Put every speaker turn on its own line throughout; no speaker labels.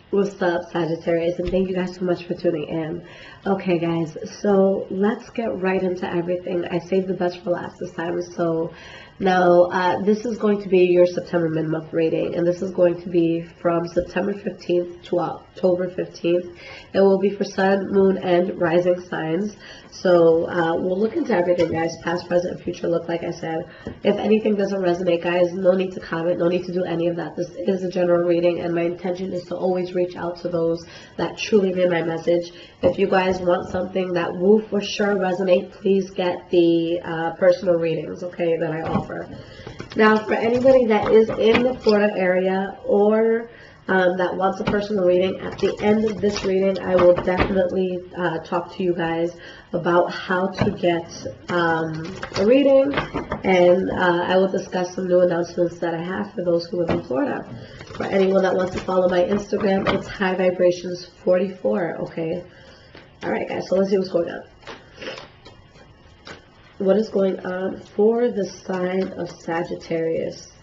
What's up, Sagittarius, and thank you guys so much for tuning in. Okay, guys, so let's get right into everything. I saved the best for last this time, so now this is going to be your September mid-month reading, and this is going to be from September 15th to October 15th. It will be for Sun, Moon, and Rising signs. So we'll look into everything, guys, past, present, and future look, like I said. If anything doesn't resonate, guys, no need to comment, no need to do any of that. This is a general reading, and my intention is to always reach out to those that truly need my message. If you guys want something that will for sure resonate, please get the personal readings, okay, that I offer. Now, for anybody that is in the Florida area or that wants a personal reading, at the end of this reading, I will definitely talk to you guys about how to get a reading, and I will discuss some new announcements that I have for those who live in Florida. For anyone that wants to follow my Instagram, it's High Vibrations 44, okay? Alright, guys, so let's see what's going on. What is going on for the sign of Sagittarius?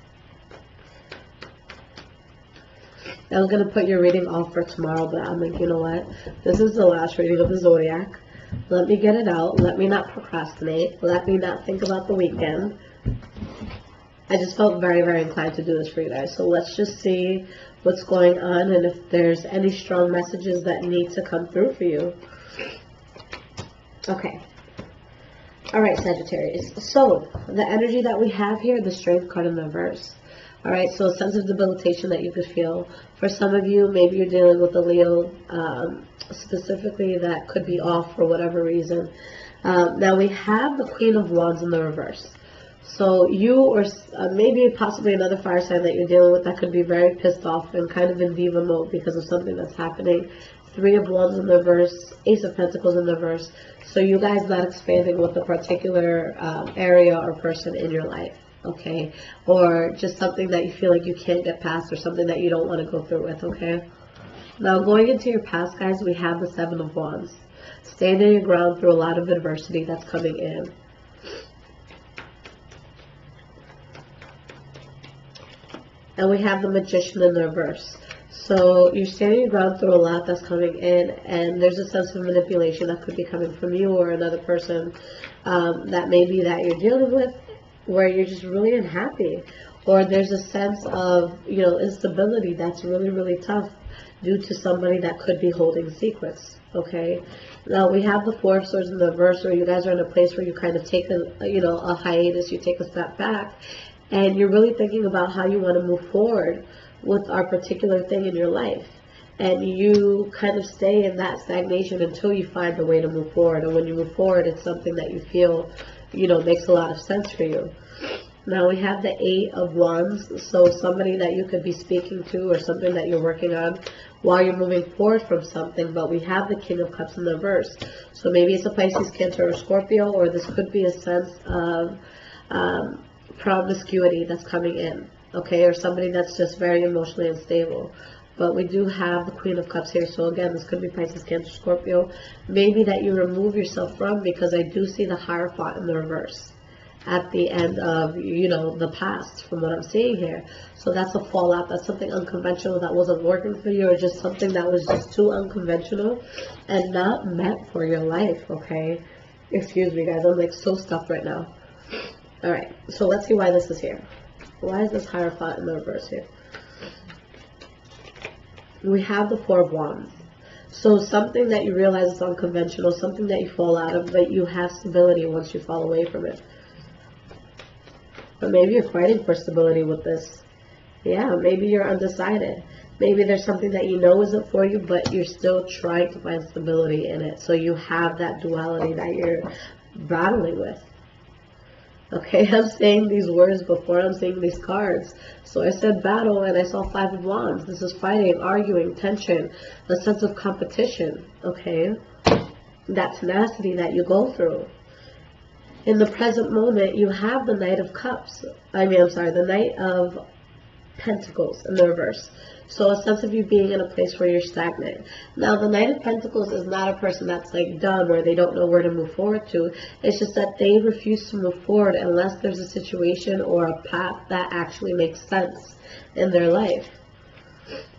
I was going to put your reading off for tomorrow, but I'm like, you know what? This is the last reading of the Zodiac. Let me get it out. Let me not procrastinate. Let me not think about the weekend. I just felt very, very inclined to do this for you guys. So let's just see what's going on and if there's any strong messages that need to come through for you. Okay. Alright, Sagittarius. So, the energy that we have here, the Strength card in reverse. Alright, so a sense of debilitation that you could feel. For some of you, maybe you're dealing with a Leo specifically that could be off for whatever reason. Now we have the Queen of Wands in the reverse. So you or maybe possibly another fire sign that you're dealing with that could be very pissed off and kind of in diva mode because of something that's happening. Three of Wands in the reverse, Ace of Pentacles in the reverse. So you guys not expanding with a particular area or person in your life. Okay, or just something that you feel like you can't get past or something that you don't want to go through with, okay? Now, going into your past, guys, we have the Seven of Wands. Standing your ground through a lot of adversity that's coming in. And we have the Magician in the reverse. So you're standing your ground through a lot that's coming in, and there's a sense of manipulation that could be coming from you or another person that maybe that you're dealing with, where you're just really unhappy, or there's a sense of, you know, instability that's really, really tough due to somebody that could be holding secrets, okay? Now we have the Four of Swords in the reverse, where you guys are in a place where you kind of take a hiatus, you take a step back, and you're really thinking about how you want to move forward with our particular thing in your life. And you kind of stay in that stagnation until you find a way to move forward. And when you move forward, it's something that you feel, you know, makes a lot of sense for you. Now we have the Eight of Wands. So somebody that you could be speaking to or something that you're working on while you're moving forward from something. But we have the King of Cups in the reverse. So maybe it's a Pisces, Cancer, or Scorpio, or this could be a sense of promiscuity that's coming in. Okay, or somebody that's just very emotionally unstable. But we do have the Queen of Cups here. So again, this could be Pisces, Cancer, Scorpio. Maybe that you remove yourself from, because I do see the Hierophant in the reverse at the end of, you know, the past from what I'm seeing here. So that's a fallout. That's something unconventional that wasn't working for you, or just something that was just too unconventional and not meant for your life, okay? Excuse me, guys. I'm like so stuffed right now. Alright, so let's see why this is here. Why is this Hierophant in the reverse here? We have the Four of Wands. So something that you realize is unconventional, something that you fall out of, but you have stability once you fall away from it. But maybe you're fighting for stability with this. Yeah, maybe you're undecided. Maybe there's something that you know isn't for you, but you're still trying to find stability in it. So you have that duality that you're battling with. Okay, I'm saying these words before I'm saying these cards. So I said battle, and I saw Five of Wands. This is fighting, arguing, tension, a sense of competition, okay? That tenacity that you go through. In the present moment, you have the Knight of Cups. The Knight of Pentacles in the reverse. So a sense of you being in a place where you're stagnant. Now, the Knight of Pentacles is not a person that's like done or they don't know where to move forward to. It's just that they refuse to move forward unless there's a situation or a path that actually makes sense in their life.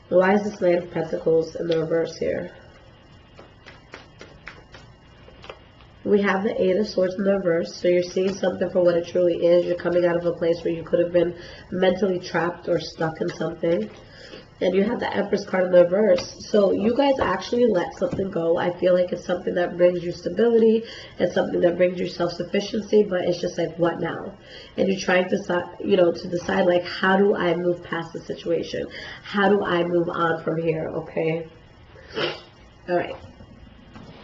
Why is this Knight of Pentacles in the reverse here? We have the Eight of Swords in the reverse, so you're seeing something for what it truly is. You're coming out of a place where you could have been mentally trapped or stuck in something. And you have the Empress card in the reverse. So you guys actually let something go. I feel like it's something that brings you stability. It's something that brings you self-sufficiency, but it's just like, what now? And you're trying to, to decide, like, how do I move past the situation? How do I move on from here, okay? All right.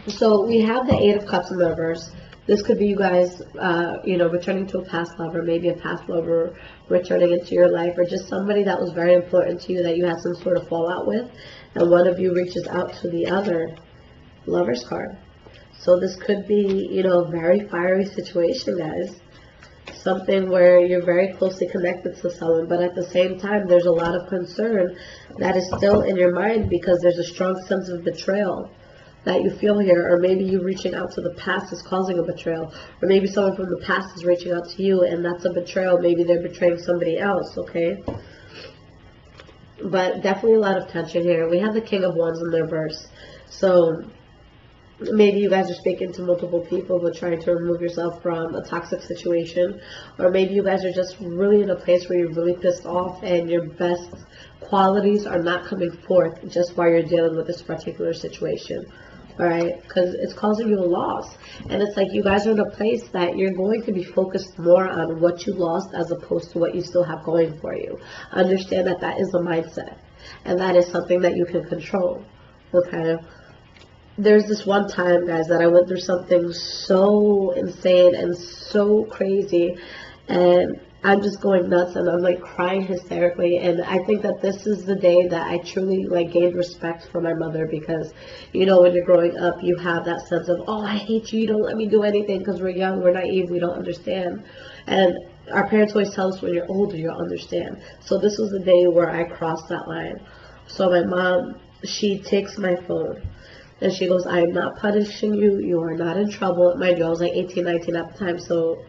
So we have the Eight of Cups in the reverse. This could be you guys, returning to a past lover, maybe a past lover returning into your life, or just somebody that was very important to you that you had some sort of fallout with, and one of you reaches out to the other. Lover's card. So this could be, a very fiery situation, guys. Something where you're very closely connected to someone, but at the same time, there's a lot of concern that is still in your mind because there's a strong sense of betrayal that you feel here, or maybe you reaching out to the past is causing a betrayal, or maybe someone from the past is reaching out to you and that's a betrayal. Maybe they're betraying somebody else, okay? But definitely a lot of tension here. We have the King of Wands in the reverse. So maybe you guys are speaking to multiple people but trying to remove yourself from a toxic situation, or maybe you guys are just really in a place where you're really pissed off and your best qualities are not coming forth just while you're dealing with this particular situation. All right, because it's causing you a loss, and it's like you guys are in a place that you're going to be focused more on what you lost as opposed to what you still have going for you. Understand that that is a mindset, and that is something that you can control. Okay, there's this one time, guys, that I went through something so insane and so crazy, and I'm just going nuts, and I'm like crying hysterically. And I think that this is the day that I truly like gained respect for my mother, because when you're growing up, you have that sense of, oh, I hate you, you don't let me do anything, because we're young, we're naive, we don't understand. And our parents always tell us, when you're older, you'll understand. So this was the day where I crossed that line. So my mom, she takes my phone and she goes, I am not punishing you, you are not in trouble. Mind you, I was like 18, 19 at the time, so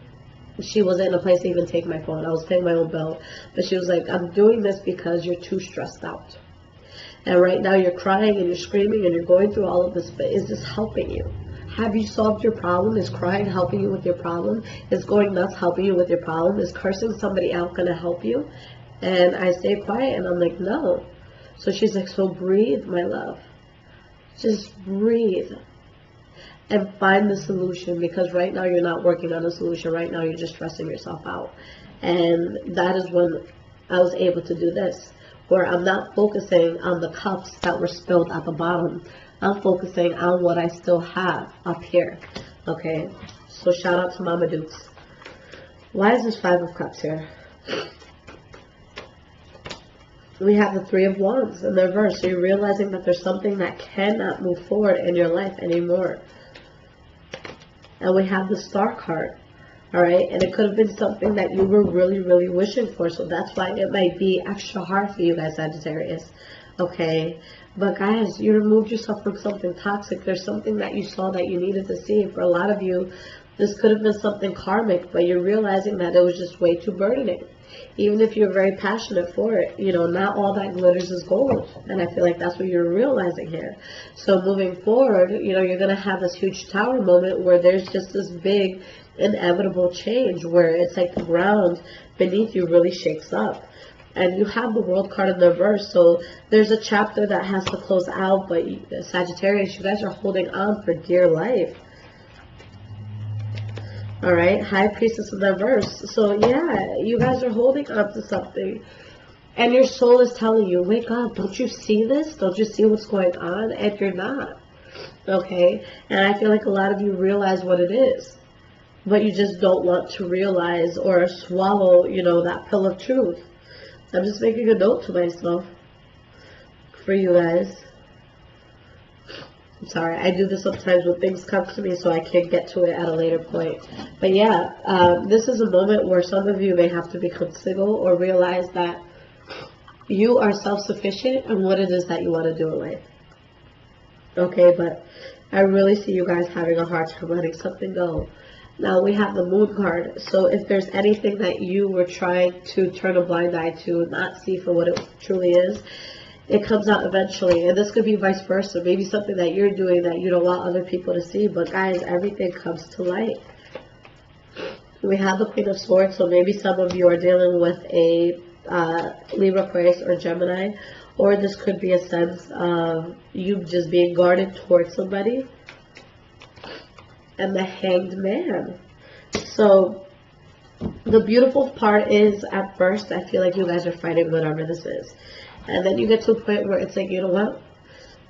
she wasn't in a place to even take my phone. I was paying my own bill. But she was like, I'm doing this because you're too stressed out. And right now you're crying and you're screaming and you're going through all of this, but is this helping you? Have you solved your problem? Is crying helping you with your problem? Is going nuts helping you with your problem? Is cursing somebody out going to help you? And I stay quiet and I'm like, no. So she's like, so breathe, my love. Just breathe. And find the solution, because right now you're not working on a solution. Right now you're just stressing yourself out. And that is when I was able to do this, where I'm not focusing on the cups that were spilled at the bottom. I'm focusing on what I still have up here. Okay, so shout out to Mama Dukes. Why is this Five of Cups here? We have the Three of Wands in the reverse. So you're realizing that there's something that cannot move forward in your life anymore. And we have the Star card, all right? And it could have been something that you were really, really wishing for. So that's why it might be extra hard for you guys, Sagittarius, okay? But guys, you removed yourself from something toxic. There's something that you saw that you needed to see. For a lot of you, this could have been something karmic, but you're realizing that it was just way too burdening. Even if you're very passionate for it, not all that glitters is gold. And I feel like that's what you're realizing here. So moving forward, you're going to have this huge tower moment where there's just this big inevitable change where it's like the ground beneath you really shakes up. And you have the World card in the reverse, so there's a chapter that has to close out, but Sagittarius, you guys are holding on for dear life. All right, High Priestess in the reverse. So yeah, you guys are holding on to something, and your soul is telling you, wake up, don't you see this? Don't you see what's going on? And you're not, okay? And I feel like a lot of you realize what it is, but you just don't want to realize or swallow, that pill of truth. I'm just making a note to myself for you guys. I'm sorry, I do this sometimes when things come to me so I can't get to it at a later point. But yeah, this is a moment where some of you may have to become single or realize that you are self-sufficient in what it is that you want to do in life. Okay, but I really see you guys having a hard time letting something go. Now we have the Moon card. So if there's anything that you were trying to turn a blind eye to, not see for what it truly is, it comes out eventually. And this could be vice versa. Maybe something that you're doing that you don't want other people to see. But guys, everything comes to light. We have the Queen of Swords. So maybe some of you are dealing with a Libra, Aquarius, or Gemini. Or this could be a sense of you just being guarded towards somebody. And the Hanged Man. So the beautiful part is, at first, I feel like you guys are fighting whatever this is. And then you get to a point where it's like, you know what?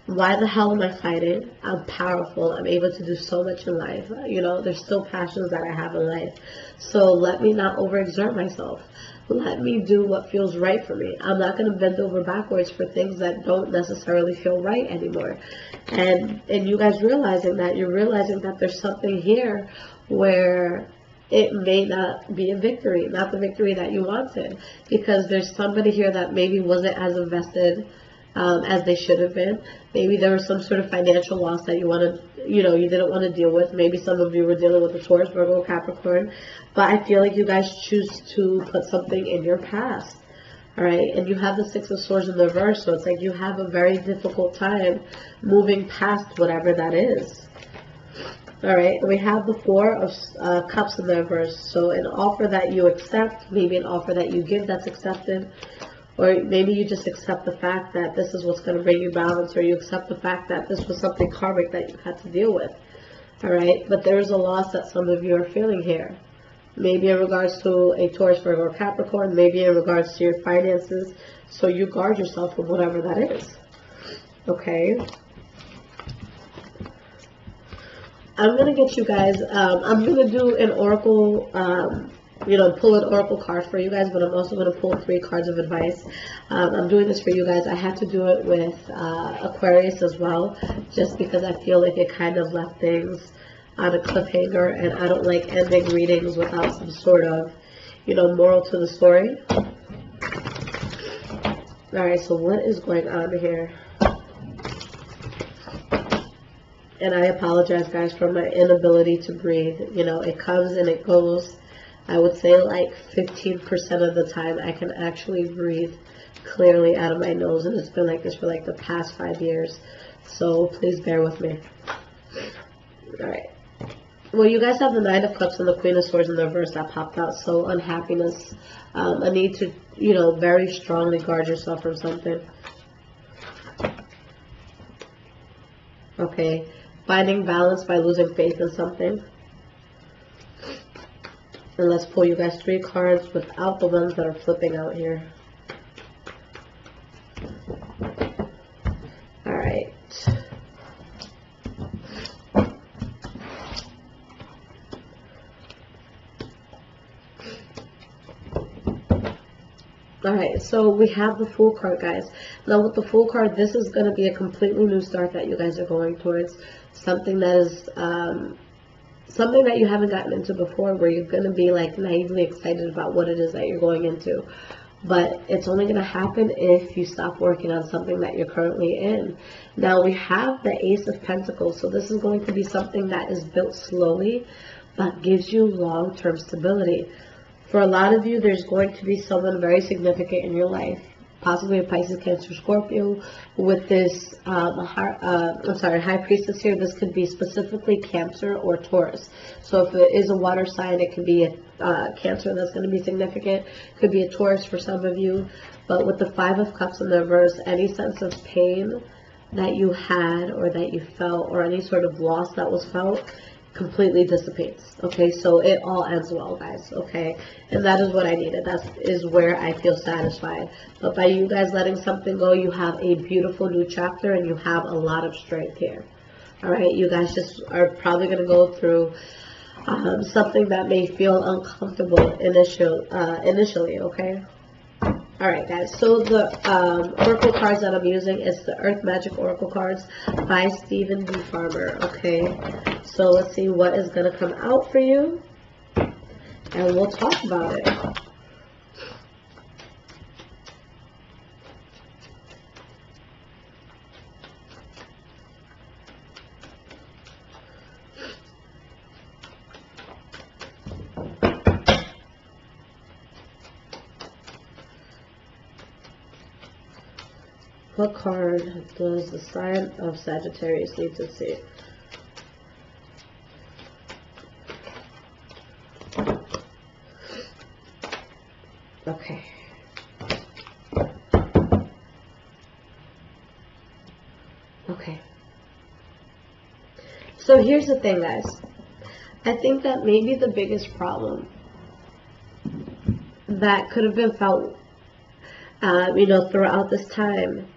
Why the hell am I fighting? I'm powerful. I'm able to do so much in life. You know, there's still passions that I have in life. So let me not overexert myself. Let me do what feels right for me. I'm not going to bend over backwards for things that don't necessarily feel right anymore. And you guys realizing that, you're realizing that there's something here where it may not be a victory, not the victory that you wanted, because there's somebody here that maybe wasn't as invested as they should have been. Maybe there was some sort of financial loss that you didn't want to deal with. Maybe some of you were dealing with a Taurus, Virgo, Capricorn, but I feel like you guys choose to put something in your past. All right, and you have the Six of Swords in the reverse, so it's like you have a very difficult time moving past whatever that is. All right, we have the Four of Cups in the reverse. So an offer that you accept, maybe an offer that you give that's accepted, or maybe you just accept the fact that this is what's going to bring you balance, or you accept the fact that this was something karmic that you had to deal with. All right, but there is a loss that some of you are feeling here. Maybe in regards to a Taurus, Virgo, or Capricorn, maybe in regards to your finances. So you guard yourself from whatever that is. Okay. I'm going to get you guys, I'm going to do an oracle, pull an oracle card for you guys, but I'm also going to pull 3 cards of advice. I'm doing this for you guys. I had to do it with Aquarius as well, just because I feel like it kind of left things on a cliffhanger, and I don't like ending readings without some sort of, moral to the story. Alright, so what is going on here? And I apologize, guys, for my inability to breathe. It comes and it goes. I would say like 15% of the time I can actually breathe clearly out of my nose, and it's been like this for like the past 5 years. So please bear with me. Alright. Well, you guys have the Nine of Cups and the Queen of Swords in the reverse that popped out. So unhappiness, a need to, very strongly guard yourself from something. Okay. Finding balance by losing faith in something. And let's pull you guys 3 cards without the ones that are flipping out here. Alright. Alright, so we have the Fool card, guys. Now with the Fool card, this is going to be a completely new start that you guys are going towards. Something that is, something that you haven't gotten into before, where you're going to be like naively excited about what it is that you're going into. But it's only going to happen if you stop working on something that you're currently in. Now we have the Ace of Pentacles, so this is going to be something that is built slowly, but gives you long-term stability. For a lot of you, there's going to be someone very significant in your life, possibly a Pisces, Cancer, Scorpio. With this High Priestess here, this could be specifically Cancer or Taurus. So if it is a water sign, it could be a Cancer that's going to be significant. Could be a Taurus for some of you. But with the Five of Cups in the reverse, any sense of pain that you had or that you felt, or any sort of loss that was felt, completely dissipates. Okay, so it all ends well, guys. Okay, and that is what I needed. That is where I feel satisfied. But by you guys letting something go, you have a beautiful new chapter, and you have a lot of strength here. All right, you guys just are probably going to go through something that may feel uncomfortable initially. Okay. Alright guys, so the oracle cards that I'm using is the Earth Magic Oracle cards by Stephen D. Farmer. Okay, so let's see what is going to come out for you, and we'll talk about it. What card does the sign of Sagittarius need to see? Okay. Okay. So here's the thing, guys. I think that maybe the biggest problem that could have been felt, you know, throughout this time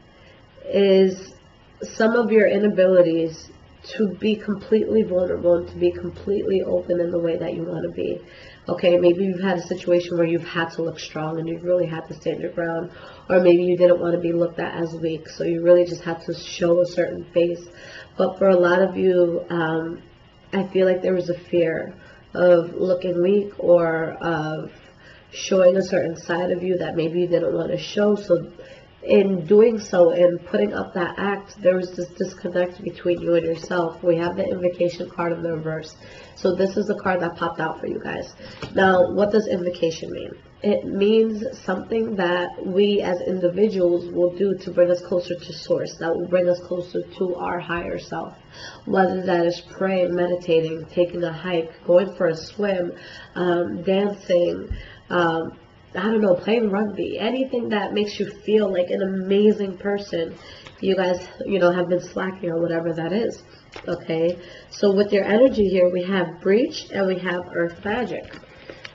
is some of your inabilities to be completely vulnerable and to be completely open in the way that you want to be. Okay, maybe you've had a situation where you've had to look strong and you've really had to stand your ground, or maybe you didn't want to be looked at as weak, so you really just had to show a certain face. But for a lot of you, I feel like there was a fear of looking weak or of showing a certain side of you that maybe you didn't want to show. So in doing so and putting up that act, there was this disconnect between you and yourself. We have the Invocation card in the reverse. So this is the card that popped out for you guys. Now, what does Invocation mean? It means something that we as individuals will do to bring us closer to source, that will bring us closer to our higher self. Whether that is praying, meditating, taking a hike, going for a swim, dancing, I don't know, playing rugby, anything that makes you feel like an amazing person. You guys, you know, have been slacking or whatever that is. Okay, so with your energy here, we have breach and we have earth magic.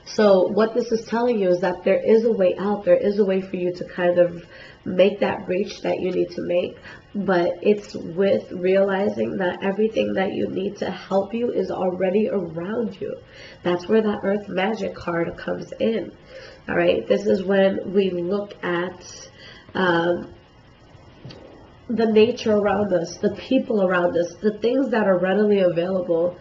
So what this is telling you is that there is a way out. There is a way for you to kind of make that breach that you need to make. But it's with realizing that everything that you need to help you is already around you. That's where that earth magic card comes in. All right, this is when we look at the nature around us, the people around us, the things that are readily available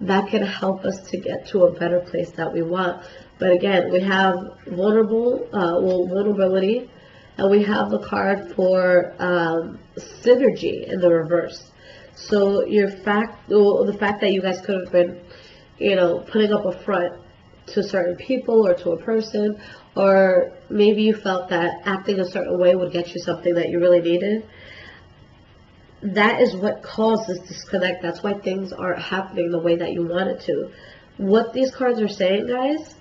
that can help us to get to a better place that we want. But again, we have vulnerability, and we have the card for synergy in the reverse. So the fact that you guys could have been, you know, putting up a front to certain people or to a person, or maybe you felt that acting a certain way would get you something that you really needed. That is what caused this disconnect. That's why things aren't happening the way that you want it to. What these cards are saying, guys,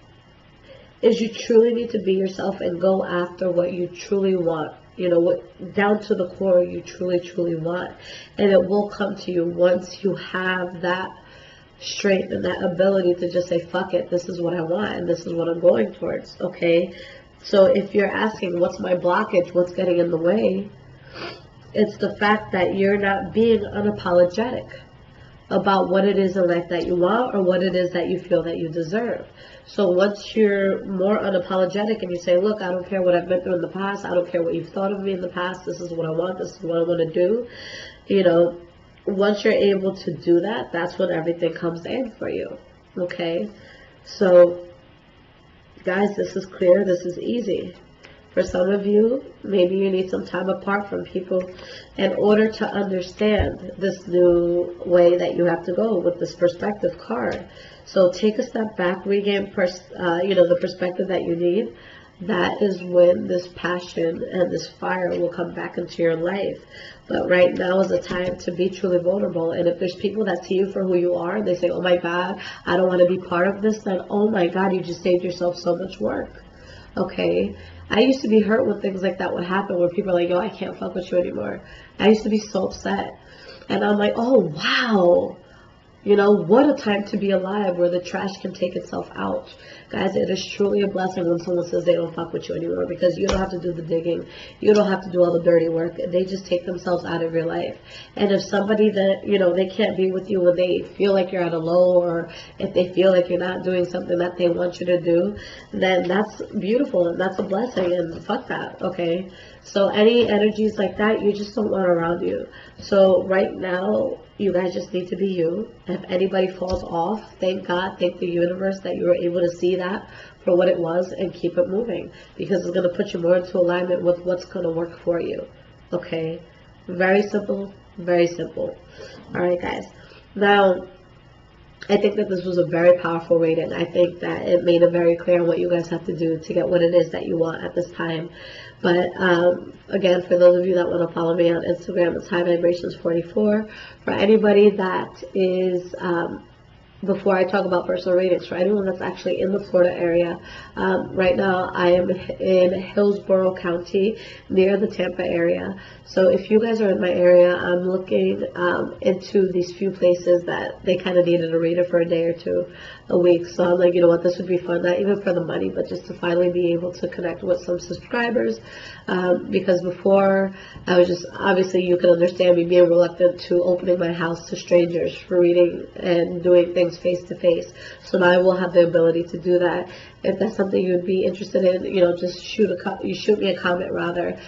is you truly need to be yourself and go after what you truly want. You know, what down to the core you truly want. And it will come to you once you have that strength and that ability to just say, fuck it, this is what I want and this is what I'm going towards. Okay, so if you're asking, what's my blockage, what's getting in the way, it's the fact that you're not being unapologetic about what it is in life that you want or what it is that you feel that you deserve. So once you're more unapologetic and you say, look, I don't care what I've been through in the past, I don't care what you've thought of me in the past, this is what I want, this is what I want to do, you know, once you're able to do that, that's when everything comes in for you. Okay, so guys, this is clear, this is easy. For some of you, maybe you need some time apart from people in order to understand this new way that you have to go with this perspective card. So take a step back, regain the perspective that you need. That is when this passion and this fire will come back into your life. But right now is the time to be truly vulnerable. And if there's people that see you for who you are and they say, oh my God, I don't want to be part of this, then oh my God, you just saved yourself so much work. Okay, I used to be hurt when things like that would happen, where people are like, yo, I can't fuck with you anymore. I used to be so upset. And I'm like, oh, wow. You know, what a time to be alive, where the trash can take itself out. Guys, it is truly a blessing when someone says they don't fuck with you anymore, because you don't have to do the digging. You don't have to do all the dirty work. They just take themselves out of your life. And if somebody that, you know, they can't be with you when they feel like you're at a low, or if they feel like you're not doing something that they want you to do, then that's beautiful and that's a blessing, and fuck that, okay? So any energies like that, you just don't want around you. So right now, you guys just need to be you. If anybody falls off, thank God, thank the universe that you were able to see that for what it was and keep it moving, because it's going to put you more into alignment with what's going to work for you. Okay? Very simple, very simple. Alright, guys. Now, I think that this was a very powerful reading. I think that it made it very clear what you guys have to do to get what it is that you want at this time. But again, for those of you that want to follow me on Instagram, it's High Vibrations 44. For anybody that is before I talk about personal readings, for anyone that's actually in the Florida area, right now I am in Hillsborough County near the Tampa area. So if you guys are in my area, I'm looking into these few places that they kind of needed a reader for a day or two a week. So I'm like, you know what, this would be fun, not even for the money, but just to finally be able to connect with some subscribers, because before I was just, obviously you can understand me being reluctant to opening my house to strangers for reading and doing things face to face. So now I will have the ability to do that. If that's something you'd be interested in, you know, just shoot me a comment rather,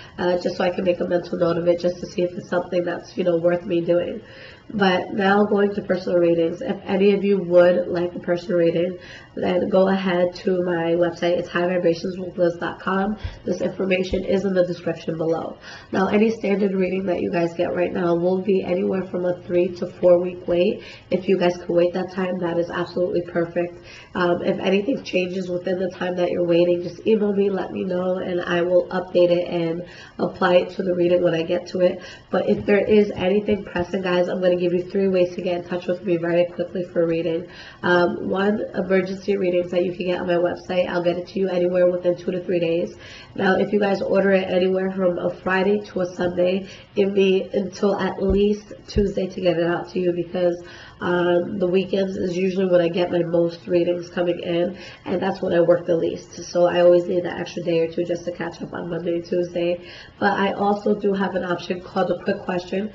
just so I can make a mental note of it, just to see if it's something that's, you know, worth me doing. But now going to personal readings, if any of you would like a personal reading, then go ahead to my website. It's highvibrationswithliz.com. This information is in the description below. Now, any standard reading that you guys get right now will be anywhere from a 3 to 4 week wait. If you guys can wait that time, that is absolutely perfect. If anything changes within the time that you're waiting, just email me, let me know, and I will update it and apply it to the reading when I get to it. But if there is anything pressing, guys, I'm going to give you 3 ways to get in touch with me very quickly for a reading. One, emergency readings that you can get on my website. I'll get it to you anywhere within 2 to 3 days. Now, if you guys order it anywhere from a Friday to a Sunday, give me until at least Tuesday to get it out to you, because the weekends is usually when I get my most readings coming in, and that's when I work the least. So I always need that extra day or two just to catch up on Monday and Tuesday. But I also do have an option called a quick question,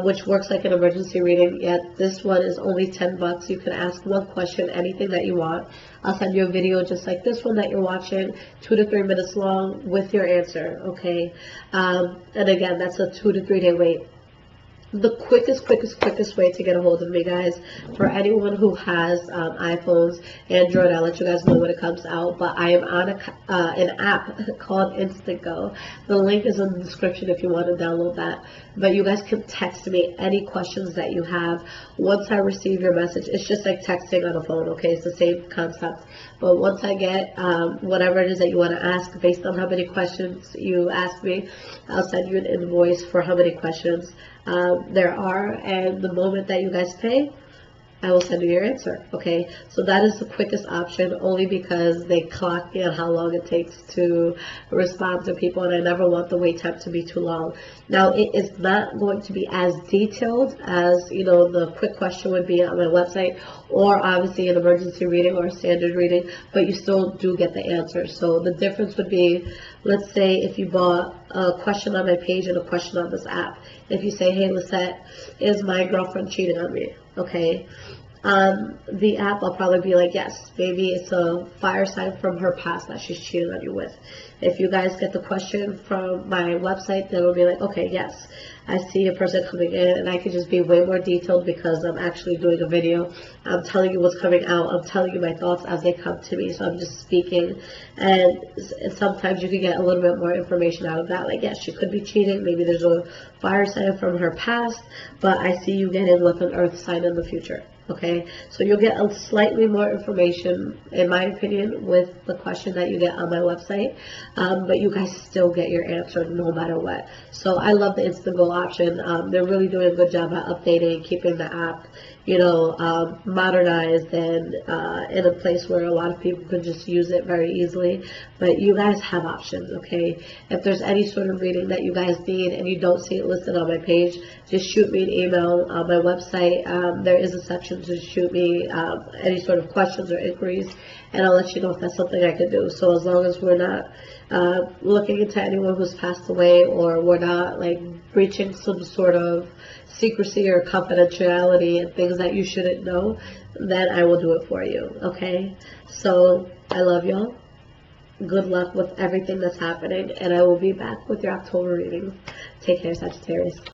which works like an emergency reading, yet this one is only $10. You can ask one question, anything that you want. I'll send you a video just like this one that you're watching, 2 to 3 minutes long with your answer, okay? And again, that's a 2 to 3 day wait. The quickest way to get a hold of me, guys, for anyone who has iPhones, Android, I'll let you guys know when it comes out, but I am on an app called Instant Go. The link is in the description if you want to download that. But you guys can text me any questions that you have. Once I receive your message, it's just like texting on a phone, okay? It's the same concept. But once I get whatever it is that you want to ask, based on how many questions you ask me, I'll send you an invoice for how many questions there are, and the moment that you guys pay, I will send you your answer, okay? So that is the quickest option, only because they clock me on how long it takes to respond to people, and I never want the wait time to be too long. Now, it is not going to be as detailed as, you know, the quick question would be on my website, or obviously an emergency reading or a standard reading, but you still do get the answer. So the difference would be, let's say if you bought a question on my page and a question on this app. If you say, hey, Lissette, is my girlfriend cheating on me? Okay. The app, I'll probably be like, yes, maybe it's a fire sign from her past that she's cheating on you with. If you guys get the question from my website, then it'll be like, okay, yes, I see a person coming in, and I can just be way more detailed because I'm actually doing a video. I'm telling you what's coming out. I'm telling you my thoughts as they come to me. So I'm just speaking, and sometimes you can get a little bit more information out of that. Like, yes, she could be cheating. Maybe there's a fire sign from her past, but I see you getting with an earth sign in the future. Okay, so you'll get a slightly more information, in my opinion, with the question that you get on my website, but you guys still get your answer no matter what. So I love the Instant Go option. They're really doing a good job at updating, keeping the app, you know, modernized and in a place where a lot of people can just use it very easily. But you guys have options, okay? If there's any sort of reading that you guys need and you don't see it listed on my page, just shoot me an email on my website. There is a section to shoot me any sort of questions or inquiries, and I'll let you know if that's something I can do. So as long as we're not looking into anyone who's passed away, or we're not like breaching some sort of secrecy or confidentiality and things that you shouldn't know, then I will do it for you, okay? So I love y'all. Good luck with everything that's happening, and I will be back with your October readings. Take care, Sagittarius.